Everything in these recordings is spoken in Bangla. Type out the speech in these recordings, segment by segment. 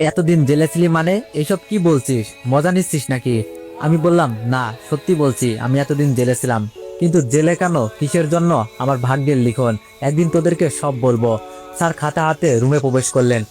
এতদিন জেলে ছিলি মানে এইসব কি বলছিস? মজা নিচ্ছিস নাকি? আমি বললাম, না সত্যি বলছি, আমি এতদিন জেলে ছিলাম। কিন্তু জেলে কেন, কিসের জন্য? আমার ভাগ্যের লিখন, একদিন তোদেরকে সব বলবো। স্যার খাতা হাতে রুমে প্রবেশ করলেন,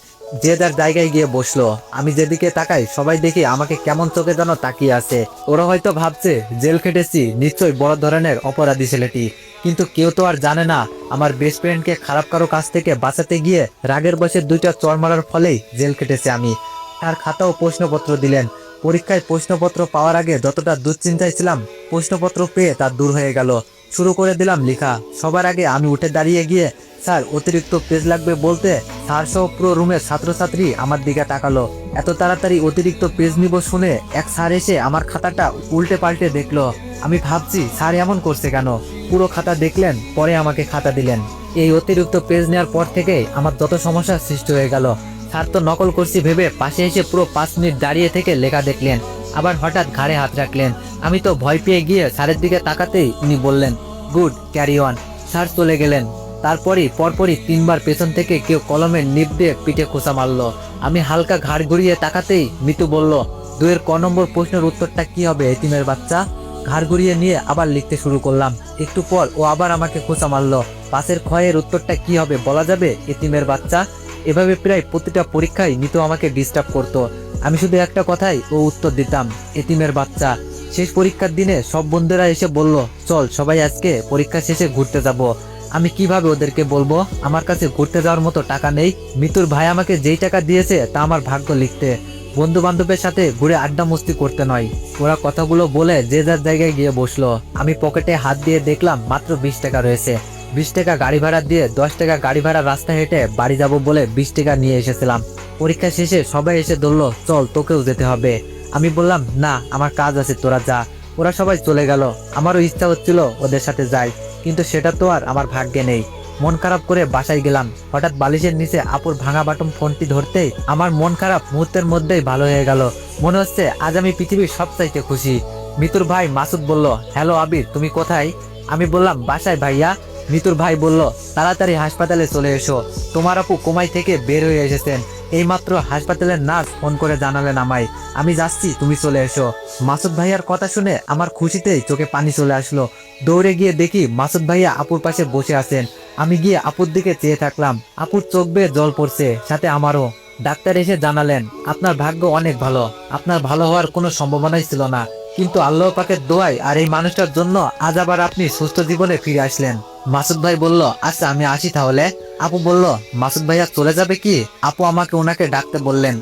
যে যার জায়গায় গিয়ে বসলো। আমি যেদিকে তাকাই সবাই দেখি আমাকে কেমন চোখে যেন তাকিয়ে আছে। ওরা হয়তো ভাবছে জেল খেটেছি, নিশ্চয়ই বড় ধরনের অপরাধী ছেলেটি। কিন্তু কেউ তো আর জানে না, আমার বেস্ট ফ্রেন্ডকে খারাপ কারো কাছ থেকে বাঁচাতে গিয়ে রাগের বশে দুইটা চড় মারার ফলেই জেল কেটেছে আমি। তার খাতা ও প্রশ্নপত্র দিলেন। পরীক্ষায় প্রশ্নপত্র পাওয়ার আগে যতটা দুশ্চিন্তায় ছিলাম, প্রশ্নপত্র পেয়ে তা দূর হয়ে গেল। শুরু করে দিলাম লেখা। সবার আগে আমি উঠে দাঁড়িয়ে গিয়ে, স্যার অতিরিক্ত পেজ লাগবে বলতে স্যার সহ পুরো রুমের ছাত্রছাত্রী আমার দিকে তাকালো। এত তাড়াতাড়ি অতিরিক্ত পেজ নিব শুনে এক স্যার এসে আমার খাতাটা উল্টে পাল্টে দেখলো। আমি ভাবছি স্যার এমন করছে কেন। পুরো খাতা দেখলেন, পরে আমাকে খাতা দিলেন। এই অতিরিক্ত পেজ নেওয়ার পর থেকে আমার যত সমস্যার সৃষ্টি হয়ে গেল। স্যার তো নকল করছি ভেবে পাশে এসে পুরো 5 মিনিট দাঁড়িয়ে থেকে লেখা দেখলেন, আবার হঠাৎ ঘাড়ে হাত রাখলেন। আমি তো ভয় পেয়ে গিয়ে স্যারের দিকে তাকাতেই উনি বললেন, গুড, ক্যারি অন। স্যার চলে গেলেন। তারপরই পরপরই 3বার পেছন থেকে কেউ কলমের নিব দিয়ে পিঠে খোঁচা মারলো। আমি হালকা ঘাড় ঘুরিয়ে তাকাতেই মিতু বলল, 2-এর ক নম্বর প্রশ্নের উত্তরটা কি হবে এতিমের বাচ্চা? ঘাড় ঘুরিয়ে নিয়ে আবার লিখতে শুরু করলাম। একটু পর ও আবার আমাকে খোঁচা মারলো। 5-এর ক্ষয়ের উত্তরটা কি হবে বলা যাবে এতিমের বাচ্চা? এভাবে প্রায় প্রতিটা পরীক্ষায় মিতু আমাকে ডিস্টার্ব করতো। আমি শুধু একটা কথাই ও উত্তর দিতাম, এতিমের বাচ্চা। শেষ পরীক্ষার দিনে সব বন্ধুরা এসে বলল, চল সবাই আজকে পরীক্ষা শেষে ঘুরতে যাব। আমি কিভাবে ওদেরকে বলবো আমার কাছে ঘুরতে যাওয়ার মতো টাকা নেই? মিতুর ভাই আমাকে যেই টাকা দিয়েছে তা আমার ভাগ্য লিখতে, বন্ধু বান্ধবের সাথে ঘুরে আড্ডা মস্তি করতে নয়। ওরা কথাগুলো বলে যে যার জায়গায় গিয়ে বসলো। আমি পকেটে হাত দিয়ে দেখলাম মাত্র 20 টাকা রয়েছে। 20 টাকা গাড়ি ভাড়া দিয়ে 10 টাকা গাড়ি ভাড়া রাস্তা হেঁটে বাড়ি যাব বলে 20 টাকা নিয়ে এসেছিলাম। পরীক্ষা শেষে সবাই এসে ধরলো, চল তোকেও যেতে হবে। আমি বললাম, না আমার কাজ আছে, তোরা যা। ওরা সবাই চলে গেল। আমারও ইচ্ছা হচ্ছিল ওদের সাথে যাই, কিন্তু সেটা তো আর আমার ভাগ্যে নেই। মন খারাপ করে বাসায় গেলাম। হঠাৎ বালিশের নিচে আপুর ভাঙা বাটন ফোনটি ধরতেই আমার মন খারাপ মুহূর্তের মধ্যেই ভালো হয়ে গেল। মনে হচ্ছে আজ আমি পৃথিবীর সবচাইতে খুশি। মিতুর ভাই মাসুদ বলল, হ্যালো আবির, তুমি কোথায়? আমি বললাম, বাসায় ভাইয়া। মিতুর ভাই বলল, তাড়াতাড়ি হাসপাতালে চলে এসো, তোমার আপু কোমাই থেকে বের হয়ে এসেছেন। এইমাত্র হাসপাতালের নার্স ফোন করে জানালেন আমায়। আমি যাচ্ছি, তুমি চলে এসো। মাসুদ ভাইয়ার কথা শুনে আমার খুশিতেই চোখে পানি চলে আসলো। দৌড়ে গিয়ে দেখি মাসুদ ভাইয়া আপুর পাশে বসে আছেন। আমি গিয়ে আপুর দিকে চেয়ে থাকলাম। আপুর চোখ বেয়ে জল পড়ছে, সাথে আমারও। ডাক্তার এসে জানালেন, আপনার ভাগ্য অনেক ভালো, আপনার ভালো হওয়ার কোনো সম্ভাবনাই ছিল না, কিন্তু আল্লাহ পাকের দোয়ায় আর এই মানুষটার জন্য আজ আবার আপনি সুস্থ জীবনে ফিরে আসলেন। মাসুদ ভাই বলল, আচ্ছা আমি আসি তাহলে। আপু বলল, মাসুদ ভাইয়া চলে যাবে কি? আপু আমাকে ওনাকে ডাকতে বললেন।